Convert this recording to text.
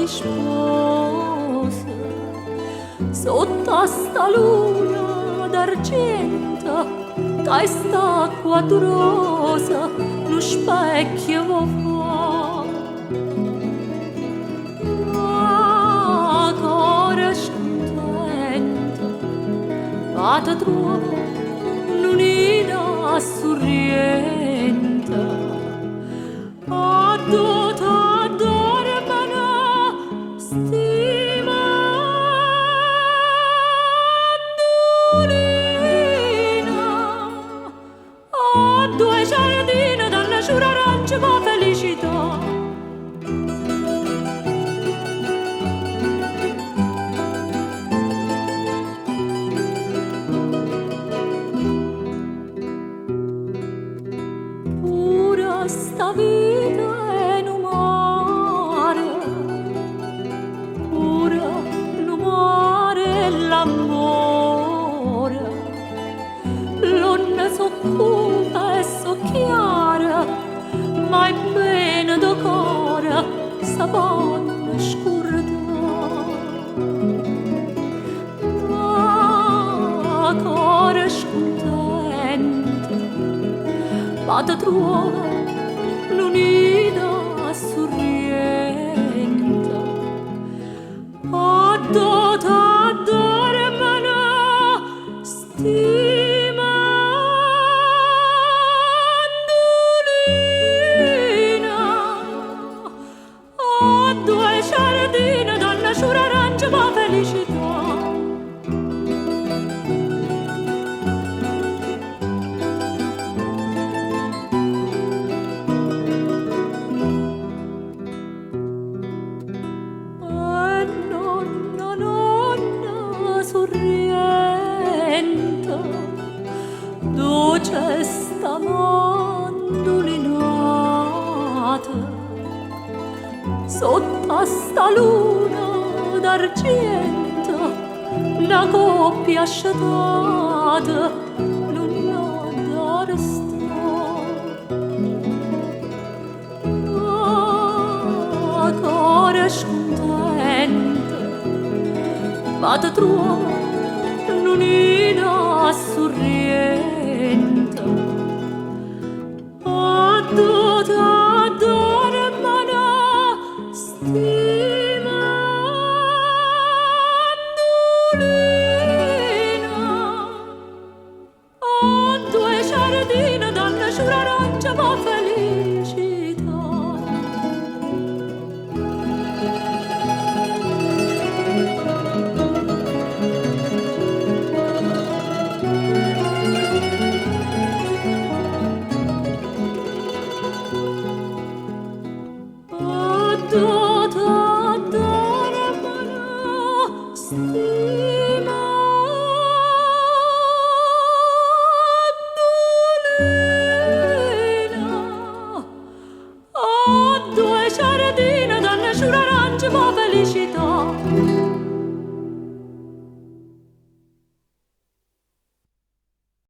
sposa sotto a sta luna d'argento, che sta quadrosa, lo specchio va fa. Ma core scontenta, vado a trovare l'unina sorrienta, addotta dormana stimandolina, a due giardini dalla giura arancia va felicità. Sta vita è un mare, pure il mare e l'amore, l'onde so cupa e so chiara, ma è bene da cuore sapone scordare. Ma cuore scontento, vado a trovare l'unida sorrienta, addotta dormana stimandolina, a due giardini dalla giura arancia va felicità. Sorrienta, dolce sta mandolinata, sotto a sta luna d'argento, una coppia sciatata, non ha da restare. Ah, cuore scontento, vado a trovare l'unina sorrienta, addotta dormana stimandolina, a due giardini dalla giura arancia va felice.